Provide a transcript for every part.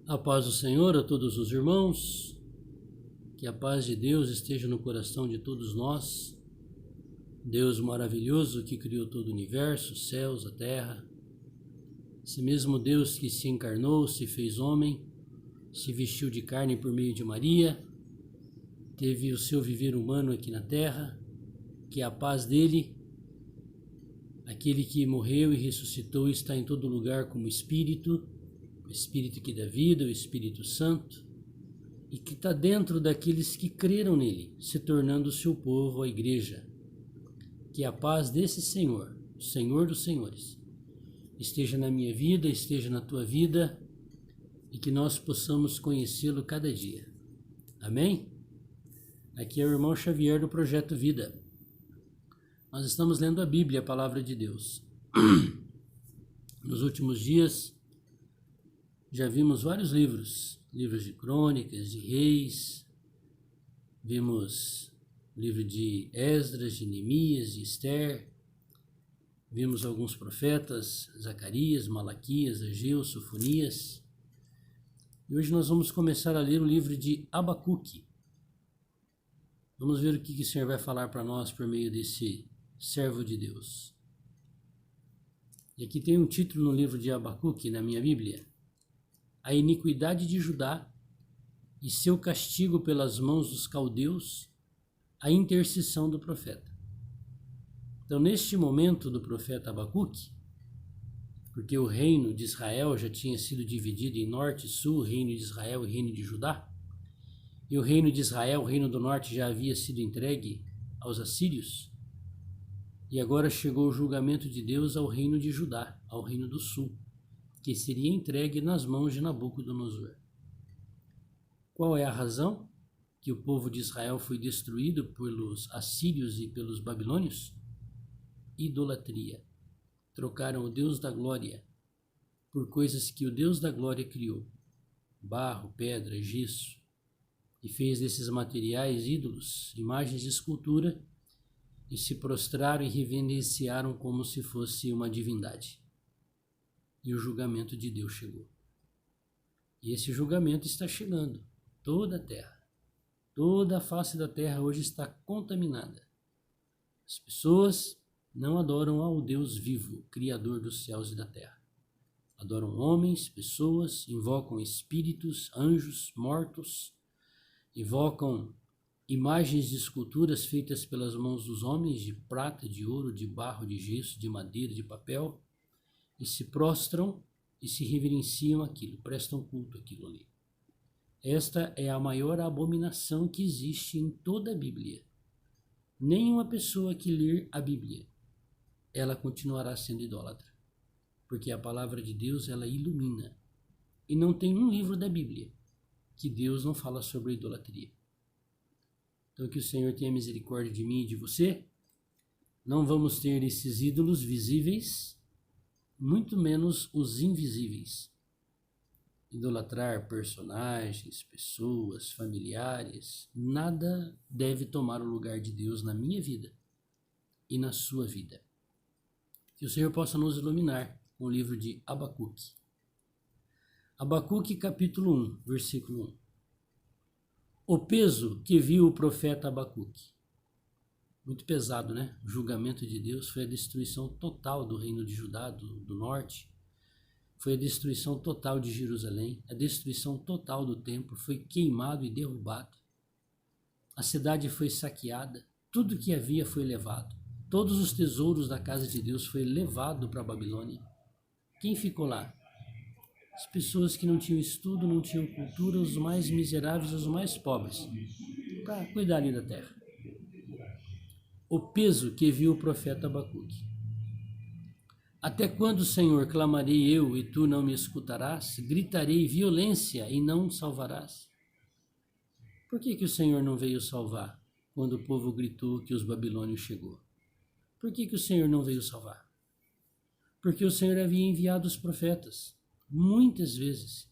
A paz do Senhor a todos os irmãos, que a paz de Deus esteja no coração de todos nós. Deus maravilhoso que criou todo o universo, os céus, a terra. Esse mesmo Deus que se encarnou, se fez homem, se vestiu de carne por meio de Maria, teve o seu viver humano aqui na terra, que a paz dele, aquele que morreu e ressuscitou, está em todo lugar como Espírito, o Espírito que dá vida, o Espírito Santo, e que está dentro daqueles que creram nele, se tornando o seu povo, a igreja. Que a paz desse Senhor, o Senhor dos Senhores, esteja na minha vida, esteja na tua vida, e que nós possamos conhecê-lo cada dia. Amém? Aqui é o irmão Xavier do Projeto Vida. Nós estamos lendo a Bíblia, a Palavra de Deus. Nos últimos dias, já vimos vários livros de crônicas, de reis, vimos o livro de Esdras, de Neemias, de Esther, vimos alguns profetas, Zacarias, Malaquias, Ageu, Sofonias, e hoje nós vamos começar a ler o livro de Abacuque. Vamos ver o que o Senhor vai falar para nós por meio desse servo de Deus. E aqui tem um título no livro de Abacuque, na minha Bíblia: A iniquidade de Judá e seu castigo pelas mãos dos caldeus, a intercessão do profeta. Então, neste momento do profeta Abacuque, porque o reino de Israel já tinha sido dividido em norte e sul, reino de Israel e reino de Judá, e o reino de Israel, o reino do norte, já havia sido entregue aos assírios, e agora chegou o julgamento de Deus ao reino de Judá, ao reino do sul, que seria entregue nas mãos de Nabucodonosor. Qual é a razão que o povo de Israel foi destruído pelos assírios e pelos babilônios? Idolatria. Trocaram o Deus da glória por coisas que o Deus da glória criou: barro, pedra, gesso, e fez desses materiais ídolos, imagens de escultura, e se prostraram e reverenciaram como se fosse uma divindade. E o julgamento de Deus chegou. E esse julgamento está chegando. Toda a terra, toda a face da terra hoje está contaminada. As pessoas não adoram ao Deus vivo, Criador dos céus e da terra. Adoram homens, pessoas, invocam espíritos, anjos, mortos, invocam imagens de esculturas feitas pelas mãos dos homens, de prata, de ouro, de barro, de gesso, de madeira, de papel, e se prostram e se reverenciam aquilo, prestam culto àquilo ali. Esta é a maior abominação que existe em toda a Bíblia. Nenhuma pessoa que ler a Bíblia, ela continuará sendo idólatra, porque a palavra de Deus, ela ilumina. E não tem um livro da Bíblia que Deus não fala sobre a idolatria. Então que o Senhor tenha misericórdia de mim e de você. Não vamos ter esses ídolos visíveis, muito menos os invisíveis. Idolatrar personagens, pessoas, familiares, nada deve tomar o lugar de Deus na minha vida e na sua vida. Que o Senhor possa nos iluminar com o livro de Abacuque. Abacuque capítulo 1, versículo 1. O peso que viu o profeta Abacuque. Muito pesado, né? O julgamento de Deus foi a destruição total do reino de Judá, do norte. Foi a destruição total de Jerusalém, a destruição total do templo, foi queimado e derrubado. A cidade foi saqueada, tudo que havia foi levado. Todos os tesouros da casa de Deus foi levado para a Babilônia. Quem ficou lá? As pessoas que não tinham estudo, não tinham cultura, os mais miseráveis, os mais pobres, para cuidar ali da terra. O peso que viu o profeta Abacuque. Até quando, Senhor, clamarei eu e tu não me escutarás? Gritarei violência e não salvarás? Por que o Senhor não veio salvar quando o povo gritou que os babilônios chegou? Por que o Senhor não veio salvar? Porque o Senhor havia enviado os profetas, muitas vezes,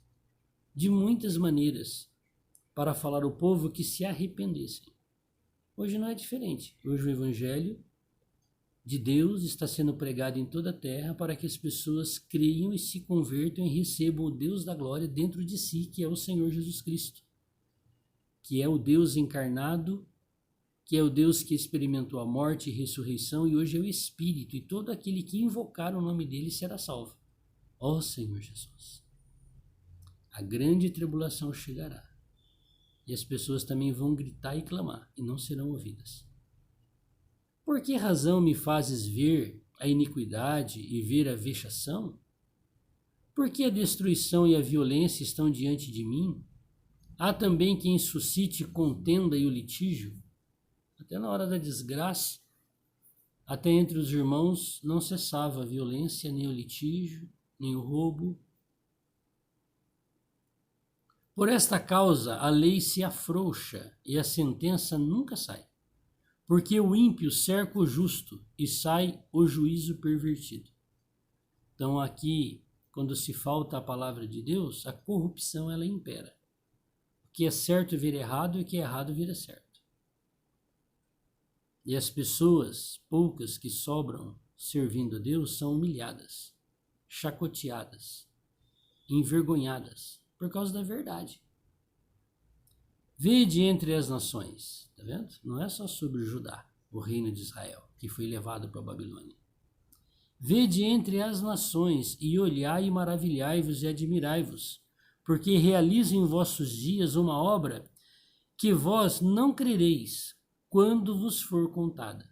de muitas maneiras, para falar ao povo que se arrependessem. Hoje não é diferente. Hoje o Evangelho de Deus está sendo pregado em toda a terra para que as pessoas creiam e se convertam e recebam o Deus da glória dentro de si, que é o Senhor Jesus Cristo, que é o Deus encarnado, que é o Deus que experimentou a morte e ressurreição e hoje é o Espírito, e todo aquele que invocar o nome dele será salvo. Ó Senhor Jesus, a grande tribulação chegará e as pessoas também vão gritar e clamar e não serão ouvidas. Por que razão me fazes ver a iniquidade e ver a vexação? Por que a destruição e a violência estão diante de mim? Há também quem suscite contenda e o litígio. Até na hora da desgraça, até entre os irmãos não cessava a violência, nem o litígio, nem o roubo. Por esta causa a lei se afrouxa e a sentença nunca sai. Porque o ímpio cerca o justo e sai o juízo pervertido. Então aqui, quando se falta a palavra de Deus, a corrupção ela impera. O que é certo vira errado e o que é errado vira certo. E as pessoas, poucas que sobram servindo a Deus, são humilhadas, chacoteadas, envergonhadas por causa da verdade. Vede entre as nações, tá vendo? Não é só sobre Judá, o reino de Israel, que foi levado para a Babilônia. Vede entre as nações e olhai e maravilhai-vos e admirai-vos, porque realizo em vossos dias uma obra que vós não crereis quando vos for contada.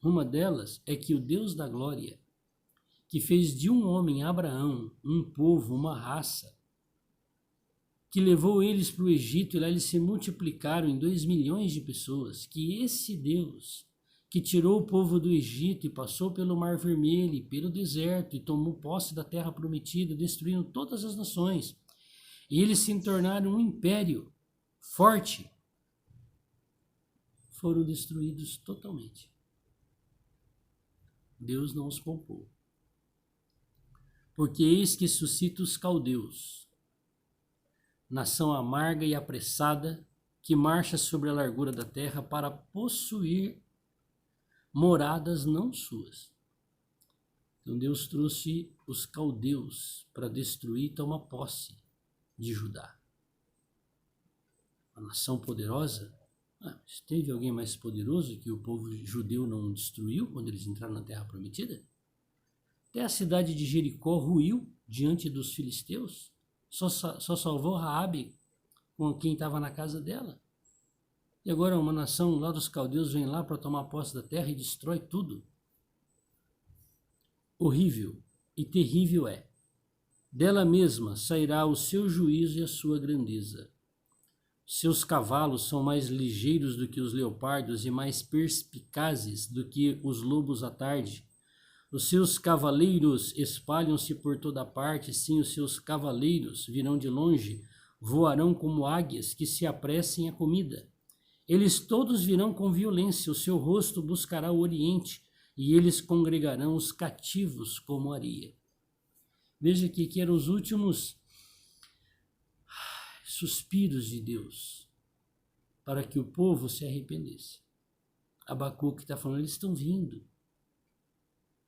Uma delas é que o Deus da glória, que fez de um homem Abraão, um povo, uma raça, que levou eles para o Egito e lá eles se multiplicaram em 2 milhões de pessoas, que esse Deus que tirou o povo do Egito e passou pelo Mar Vermelho e pelo deserto e tomou posse da terra prometida, destruindo todas as nações, e eles se tornaram um império forte, foram destruídos totalmente. Deus não os poupou. Porque eis que suscita os caldeus, nação amarga e apressada, que marcha sobre a largura da terra para possuir moradas não suas. Então Deus trouxe os caldeus para destruir e tomar posse de Judá. Uma nação poderosa. Teve alguém mais poderoso que o povo judeu não destruiu quando eles entraram na terra prometida? Até a cidade de Jericó ruiu diante dos filisteus. Só salvou Raabe com quem estava na casa dela. E agora uma nação lá dos caldeus vem lá para tomar posse da terra e destrói tudo. Horrível e terrível é. Dela mesma sairá o seu juízo e a sua grandeza. Seus cavalos são mais ligeiros do que os leopardos e mais perspicazes do que os lobos à tarde. Os seus cavaleiros espalham-se por toda parte, sim, os seus cavaleiros virão de longe, voarão como águias que se apressem a comida. Eles todos virão com violência, o seu rosto buscará o oriente, e eles congregarão os cativos como areia. Veja que eram os últimos suspiros de Deus para que o povo se arrependesse. Abacuque está falando, eles estão vindo.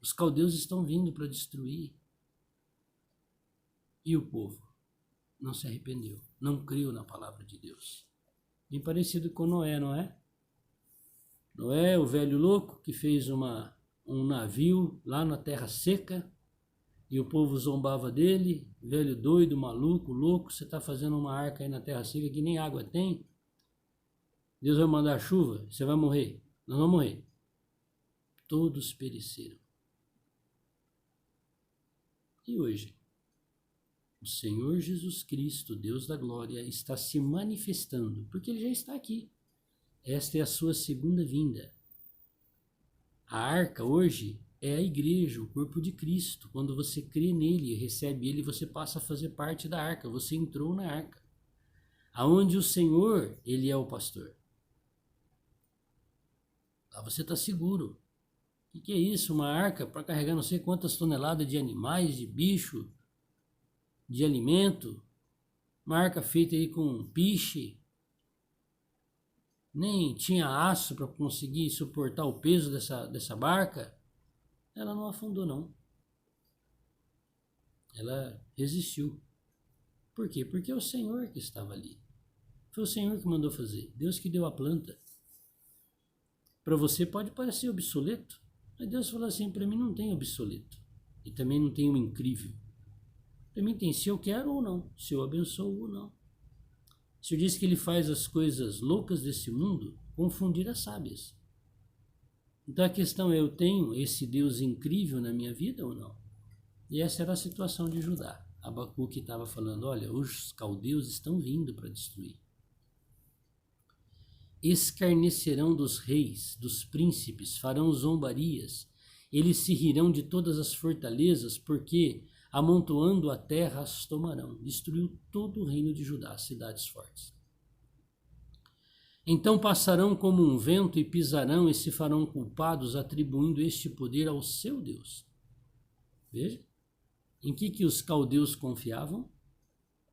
Os caldeus estão vindo para destruir. E o povo não se arrependeu, não creu na palavra de Deus. Bem parecido com Noé, não é? Noé, o velho louco, que fez um navio lá na terra seca, e o povo zombava dele, velho doido, maluco, louco, você está fazendo uma arca aí na terra seca que nem água tem. Deus vai mandar chuva, você vai morrer. Nós vamos morrer. Todos pereceram. E hoje, o Senhor Jesus Cristo, Deus da glória, está se manifestando, porque Ele já está aqui. Esta é a sua segunda vinda. A arca hoje é a igreja, o corpo de Cristo. Quando você crê nele e recebe ele, você passa a fazer parte da arca. Você entrou na arca. Aonde o Senhor, ele é o pastor. Lá você está seguro. O que é isso? Uma arca para carregar não sei quantas toneladas de animais, de bicho, de alimento. Uma arca feita aí com piche. nem tinha aço para conseguir suportar o peso dessa barca, ela não afundou, não. Ela resistiu. Por quê? Porque é o Senhor que estava ali. Foi o Senhor que mandou fazer. Deus que deu a planta. Para você pode parecer obsoleto, mas Deus falou assim, para mim não tem obsoleto. E também não tem o incrível. Para mim tem se eu quero ou não, se eu abençoo ou não. O Senhor disse que Ele faz as coisas loucas desse mundo confundir as sábias. Então a questão é, eu tenho esse Deus incrível na minha vida ou não? E essa era a situação de Judá. Abacuque estava falando, olha, os caldeus estão vindo para destruir. Escarnecerão dos reis, dos príncipes, farão zombarias. Eles se rirão de todas as fortalezas, porque, amontoando a terra, as tomarão. Destruiu todo o reino de Judá, as cidades fortes. Então passarão como um vento e pisarão e se farão culpados, atribuindo este poder ao seu Deus. Veja, em que os caldeus confiavam?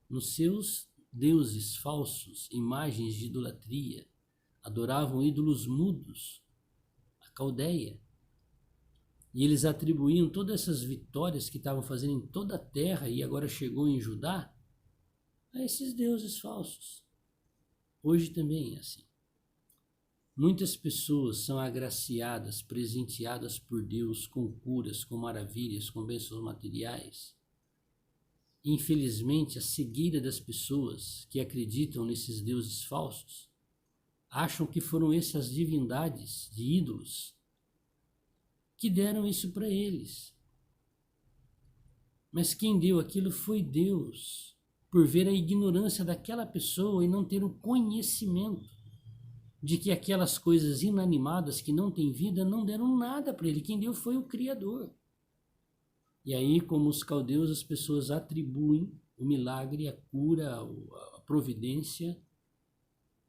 Nos seus deuses falsos, imagens de idolatria. Adoravam ídolos mudos, a Caldeia. E eles atribuíam todas essas vitórias que estavam fazendo em toda a terra e agora chegou em Judá, a esses deuses falsos. Hoje também é assim. Muitas pessoas são agraciadas, presenteadas por Deus com curas, com maravilhas, com bênçãos materiais. Infelizmente, a cegueira das pessoas que acreditam nesses deuses falsos acham que foram essas divindades de ídolos que deram isso para eles. Mas quem deu aquilo foi Deus, por ver a ignorância daquela pessoa e não ter o conhecimento de que aquelas coisas inanimadas que não têm vida não deram nada para ele. Quem deu foi o Criador. E aí, como os caldeus, as pessoas atribuem o milagre, a cura, a providência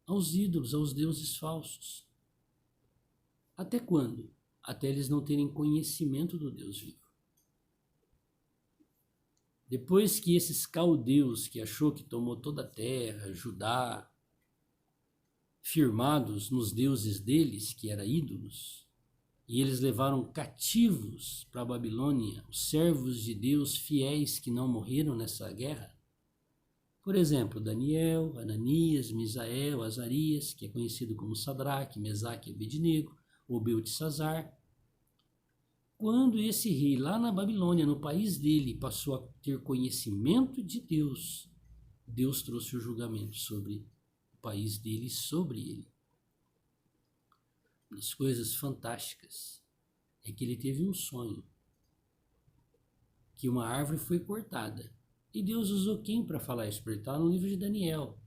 aos ídolos, aos deuses falsos. Até quando? Até eles não terem conhecimento do Deus vivo. Depois que esses caldeus, que achou que tomou toda a terra, Judá, firmados nos deuses deles, que eram ídolos, e eles levaram cativos para a Babilônia os servos de Deus fiéis que não morreram nessa guerra. Por exemplo, Daniel, Ananias, Misael, Azarias, que é conhecido como Sadraque, Mesaque e Abednego, ou Beltesazar. Quando esse rei lá na Babilônia, no país dele, passou a ter conhecimento de Deus, Deus trouxe o julgamento sobre o país dele e sobre ele. Uma das coisas fantásticas é que ele teve um sonho, que uma árvore foi cortada. E Deus usou quem para falar isso? Ele está no livro de Daniel.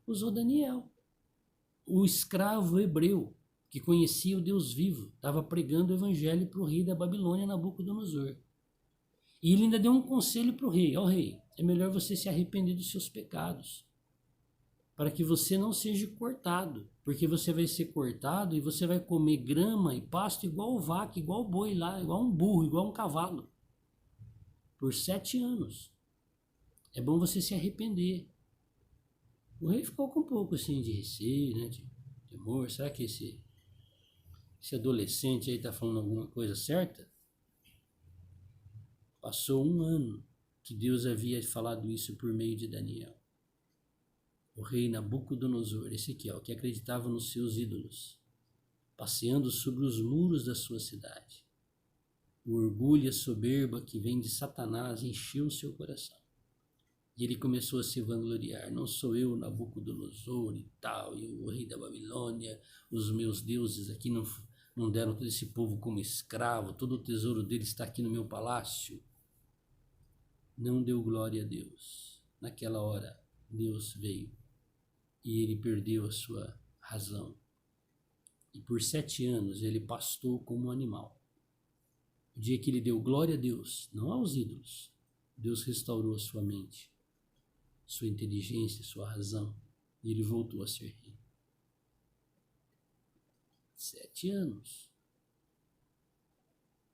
Usou Daniel, o escravo hebreu, que conhecia o Deus vivo, estava pregando o evangelho para o rei da Babilônia, Nabucodonosor. E ele ainda deu um conselho para o rei. Ó rei, é melhor você se arrepender dos seus pecados, para que você não seja cortado, porque você vai ser cortado e você vai comer grama e pasto igual vaca, igual boi lá, igual um burro, igual um cavalo, por 7 anos. É bom você se arrepender. O rei ficou com um pouco assim de receio, né, de temor. Será que esse adolescente aí está falando alguma coisa certa? Passou 1 ano que Deus havia falado isso por meio de Daniel. O rei Nabucodonosor, esse aqui, ó, que acreditava nos seus ídolos, passeando sobre os muros da sua cidade. O orgulho e a soberba que vem de Satanás encheu o seu coração. E ele começou a se vangloriar. Não sou eu, Nabucodonosor e tal, e o rei da Babilônia, os meus deuses aqui não deram todo esse povo como escravo, todo o tesouro dele está aqui no meu palácio. Não deu glória a Deus. Naquela hora, Deus veio e ele perdeu a sua razão. E por 7 anos ele pastou como um animal. O dia que ele deu glória a Deus, não aos ídolos, Deus restaurou a sua mente, sua inteligência, sua razão, e ele voltou a ser rei. 7 anos.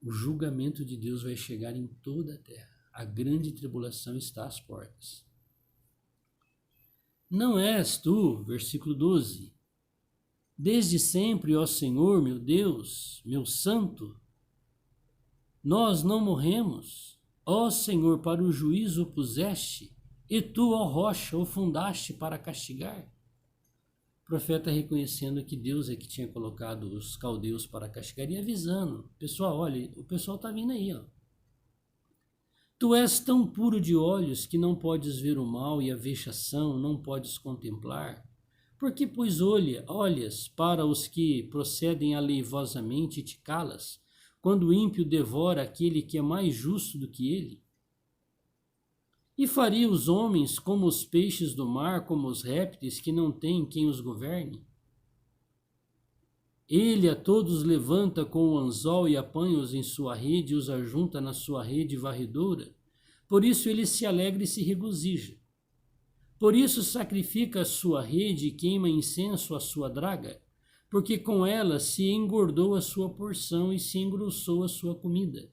O julgamento de Deus vai chegar em toda a terra. A grande tribulação está às portas. Não és tu, versículo 12, Desde sempre, ó Senhor, meu Deus, meu Santo, nós não morremos. Ó Senhor, para o juízo o puseste, e tu, ó rocha, o fundaste para castigar. O profeta reconhecendo que Deus é que tinha colocado os caldeus para castigar e avisando. Pessoal, olha, o pessoal está vindo aí, ó. Tu és tão puro de olhos que não podes ver o mal e a vexação não podes contemplar. Porque, pois, olhas para os que procedem aleivosamente e te calas, quando o ímpio devora aquele que é mais justo do que ele? E faria os homens como os peixes do mar, como os répteis que não têm quem os governe? Ele a todos levanta com o anzol e apanha-os em sua rede e os ajunta na sua rede varredora. Por isso ele se alegra e se regozija. Por isso sacrifica a sua rede e queima incenso à sua draga, porque com ela se engordou a sua porção e se engrossou a sua comida.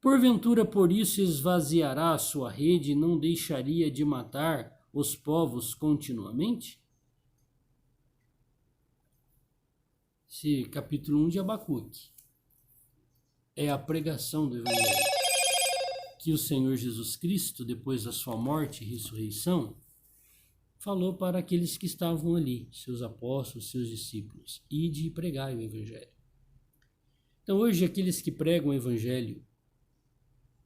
Porventura por isso esvaziará a sua rede e não deixaria de matar os povos continuamente? Esse capítulo 1 de Abacuque é a pregação do Evangelho que o Senhor Jesus Cristo, depois da sua morte e ressurreição, falou para aqueles que estavam ali, seus apóstolos, seus discípulos, ide e pregai o Evangelho. Então hoje aqueles que pregam o Evangelho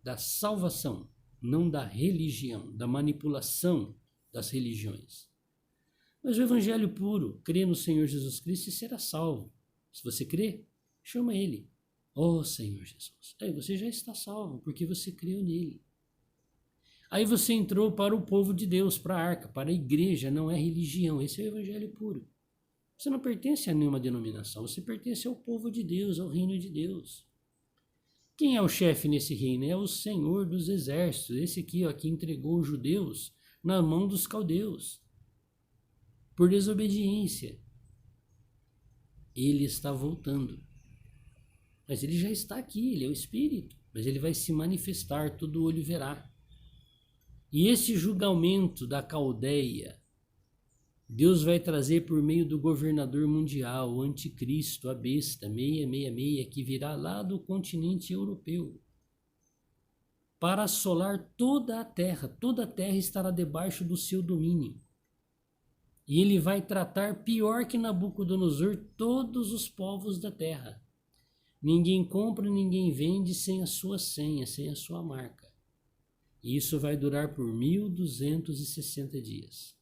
da salvação, não da religião, da manipulação das religiões. Mas o Evangelho puro, crê no Senhor Jesus Cristo e será salvo. Se você crê, chama Ele. Ó Senhor Jesus. Aí você já está salvo, porque você creu nele. Aí você entrou para o povo de Deus, para a arca, para a igreja, não é religião. Esse é o Evangelho puro. Você não pertence a nenhuma denominação, você pertence ao povo de Deus, ao reino de Deus. Quem é o chefe nesse reino? É o Senhor dos Exércitos, esse aqui, ó, que entregou os judeus na mão dos caldeus, por desobediência. Ele está voltando. Mas ele já está aqui, ele é o Espírito, mas ele vai se manifestar, todo olho verá. E esse julgamento da Caldeia, Deus vai trazer por meio do governador mundial, o anticristo, a besta 666, que virá lá do continente europeu, para assolar toda a terra estará debaixo do seu domínio. E ele vai tratar pior que Nabucodonosor todos os povos da terra. Ninguém compra, ninguém vende sem a sua senha, sem a sua marca. E isso vai durar por 1260 dias.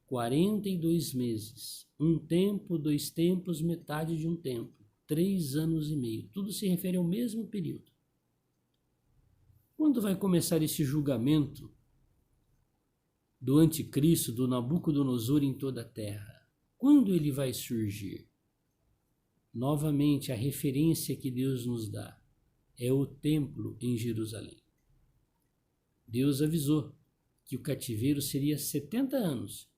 42 meses, um tempo, 2 tempos, metade de um tempo, 3 anos e meio, tudo se refere ao mesmo período. Quando vai começar esse julgamento do anticristo, do Nabucodonosor em toda a terra? Quando ele vai surgir? Novamente, a referência que Deus nos dá é o templo em Jerusalém. Deus avisou que o cativeiro seria 70 anos.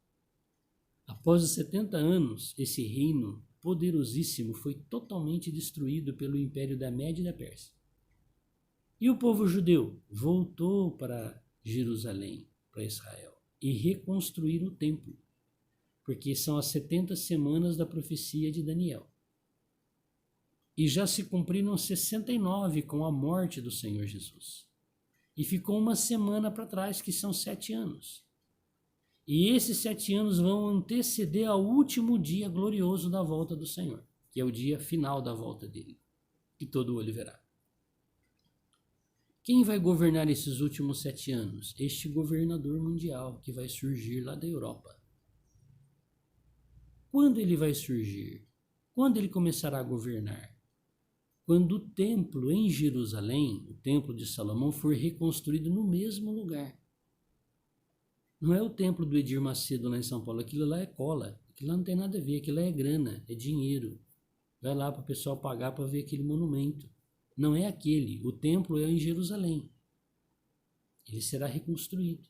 Após os 70 anos, esse reino poderosíssimo foi totalmente destruído pelo Império da Média e da Pérsia. E o povo judeu voltou para Jerusalém, para Israel, e reconstruíram o templo, porque são as 70 semanas da profecia de Daniel. E já se cumpriram 69 com a morte do Senhor Jesus. E ficou uma semana para trás, que são 7 anos. E esses 7 anos vão anteceder ao último dia glorioso da volta do Senhor, que é o dia final da volta dele, que todo olho verá. Quem vai governar esses últimos 7 anos? Este governador mundial que vai surgir lá da Europa. Quando ele vai surgir? Quando ele começará a governar? Quando o templo em Jerusalém, o templo de Salomão, for reconstruído no mesmo lugar. Não é o templo do Edir Macedo lá em São Paulo, aquilo lá é cola, aquilo lá não tem nada a ver, aquilo lá é grana, é dinheiro. Vai lá para o pessoal pagar para ver aquele monumento. Não é aquele, o templo é em Jerusalém. Ele será reconstruído.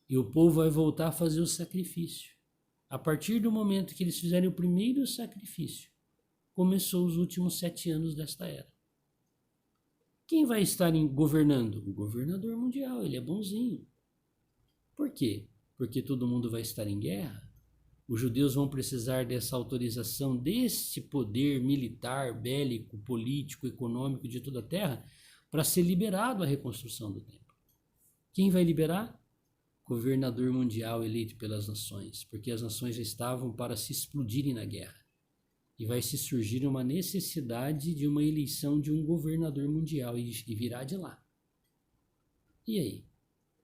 E o povo vai voltar a fazer o sacrifício. A partir do momento que eles fizerem o primeiro sacrifício, começou os últimos 7 anos desta era. Quem vai estar governando? O governador mundial, ele é bonzinho. Por quê? Porque todo mundo vai estar em guerra? Os judeus vão precisar dessa autorização, desse poder militar, bélico, político, econômico de toda a terra, para ser liberado a reconstrução do templo. Quem vai liberar? Governador mundial eleito pelas nações, porque as nações já estavam para se explodirem na guerra. E vai se surgir uma necessidade de uma eleição de um governador mundial e virá de lá. E aí?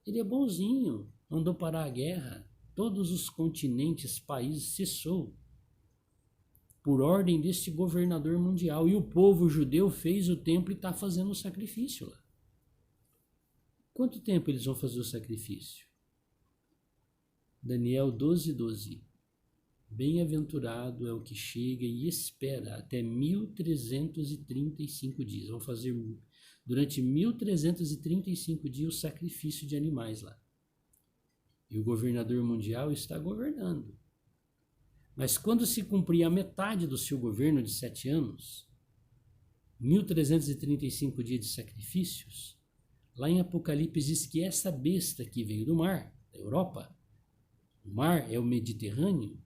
Ele é bonzinho, mandou parar a guerra, todos os continentes, países cessou por ordem deste governador mundial. E o povo judeu fez o templo e está fazendo o sacrifício lá. Quanto tempo eles vão fazer o sacrifício? Daniel 12:12. Bem-aventurado é o que chega e espera até 1335 dias. Vão fazer durante 1335 dias o sacrifício de animais lá. E o governador mundial está governando. Mas quando se cumprir a metade do seu governo de 7 anos, 1335 dias de sacrifícios, lá em Apocalipse diz que essa besta que veio do mar, da Europa, o mar é o Mediterrâneo,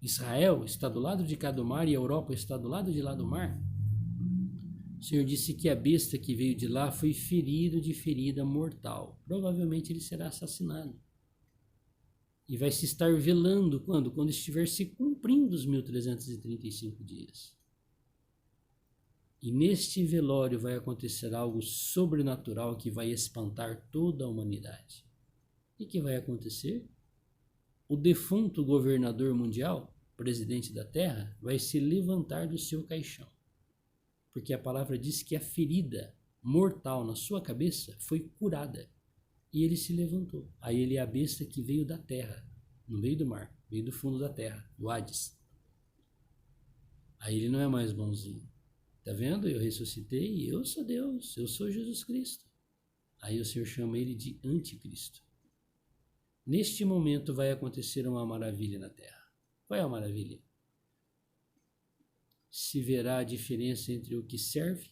Israel está do lado de cá do mar e a Europa está do lado de lá do mar. O Senhor disse que a besta que veio de lá foi ferido de ferida mortal. Provavelmente ele será assassinado. E vai se estar velando quando? Quando estiver se cumprindo os 1335 dias. E neste velório vai acontecer algo sobrenatural que vai espantar toda a humanidade. E que vai acontecer? O defunto governador mundial, presidente da Terra, vai se levantar do seu caixão. Porque a palavra diz que a ferida mortal na sua cabeça foi curada. E ele se levantou. Aí ele é a besta que veio da terra, no meio do mar, veio do fundo da terra, do Hades. Aí ele não é mais bonzinho. Tá vendo? Eu ressuscitei e eu sou Deus, eu sou Jesus Cristo. Aí o Senhor chama ele de anticristo. Neste momento vai acontecer uma maravilha na terra. Qual é a maravilha? Se verá a diferença entre o que serve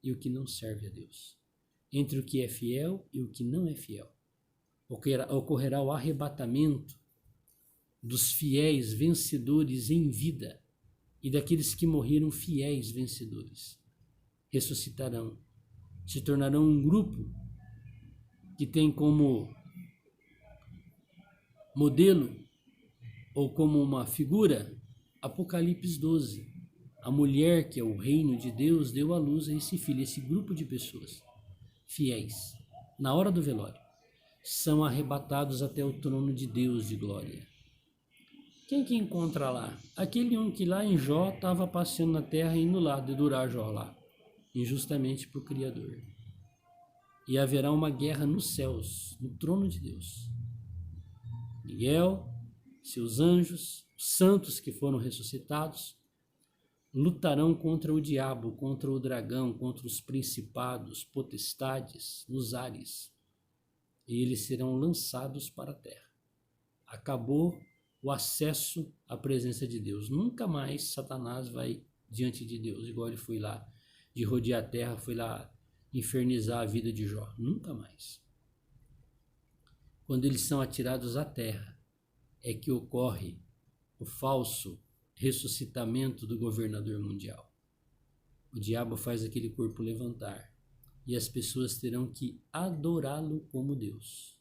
e o que não serve a Deus. Entre o que é fiel e o que não é fiel. Ocorrerá o arrebatamento dos fiéis vencedores em vida e daqueles que morreram fiéis vencedores. Ressuscitarão, se tornarão um grupo que tem como modelo ou como uma figura Apocalipse 12. A mulher que é o reino de Deus deu à luz a esse filho, esse grupo de pessoas fiéis, na hora do velório, são arrebatados até o trono de Deus de glória. Quem que encontra lá? Aquele um que lá em Jó estava passeando na terra indo lá, dedurar Jó lá, injustamente para o Criador. E haverá uma guerra nos céus, no trono de Deus. Miguel, seus anjos, os santos que foram ressuscitados, lutarão contra o diabo, contra o dragão, contra os principados, potestades, nos ares. E eles serão lançados para a terra. Acabou o acesso à presença de Deus. Nunca mais Satanás vai diante de Deus, igual ele foi lá, de rodear a terra, foi lá infernizar a vida de Jó. Nunca mais. Quando eles são atirados à terra, é que ocorre o falso ressuscitamento do governador mundial. O diabo faz aquele corpo levantar e as pessoas terão que adorá-lo como Deus.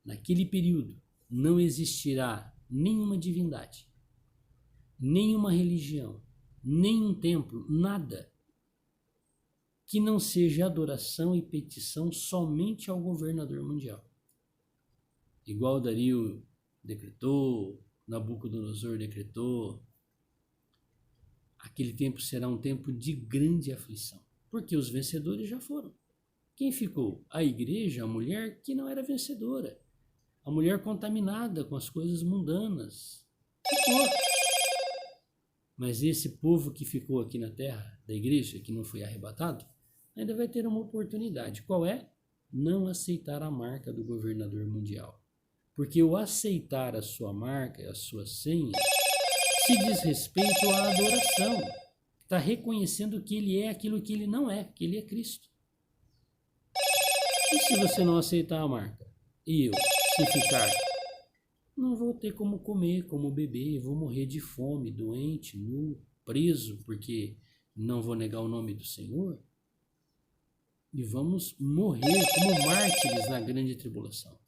Naquele período não existirá nenhuma divindade, nenhuma religião, nenhum templo, nada que não seja adoração e petição somente ao governador mundial. Igual Dario decretou, Nabucodonosor decretou, aquele tempo será um tempo de grande aflição, porque os vencedores já foram. Quem ficou? A igreja, a mulher que não era vencedora, a mulher contaminada com as coisas mundanas. Ficou. Mas esse povo que ficou aqui na terra, da igreja, que não foi arrebatado, ainda vai ter uma oportunidade. Qual é? Não aceitar a marca do governador mundial. Porque o aceitar a sua marca, a sua senha, se diz respeito à adoração. Está reconhecendo que ele é aquilo que ele não é, que ele é Cristo. E se você não aceitar a marca? E eu, se ficar não vou ter como comer, como beber, vou morrer de fome, doente, nu, preso, porque não vou negar o nome do Senhor. E vamos morrer como mártires na grande tribulação.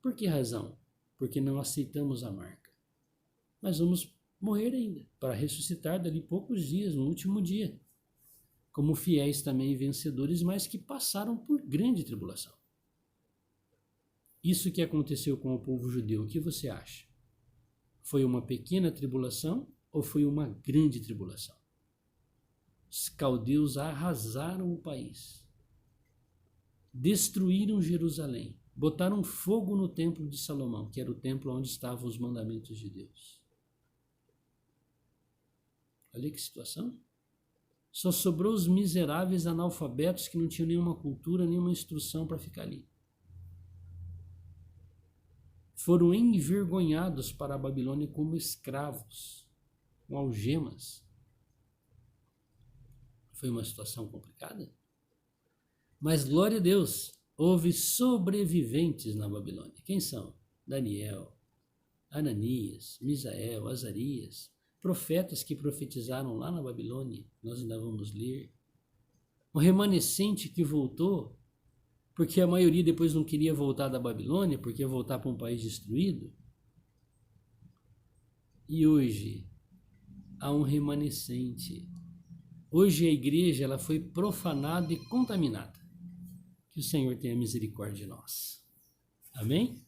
Por que razão? Porque não aceitamos a marca. Mas vamos morrer ainda, para ressuscitar dali poucos dias, no último dia, como fiéis também vencedores, mas que passaram por grande tribulação. Isso que aconteceu com o povo judeu, o que você acha? Foi uma pequena tribulação ou foi uma grande tribulação? Os caldeus arrasaram o país, destruíram Jerusalém, botaram fogo no templo de Salomão, que era o templo onde estavam os mandamentos de Deus. Olha que situação. Só sobrou os miseráveis analfabetos que não tinham nenhuma cultura, nenhuma instrução para ficar ali. Foram envergonhados para a Babilônia como escravos, com algemas. Foi uma situação complicada. Mas, glória a Deus, houve sobreviventes na Babilônia. Quem são? Daniel, Ananias, Misael, Azarias, profetas que profetizaram lá na Babilônia, nós ainda vamos ler. O remanescente que voltou, porque a maioria depois não queria voltar da Babilônia, porque ia voltar para um país destruído. E hoje há um remanescente. Hoje a igreja ela foi profanada e contaminada. Que o Senhor tenha misericórdia de nós. Amém?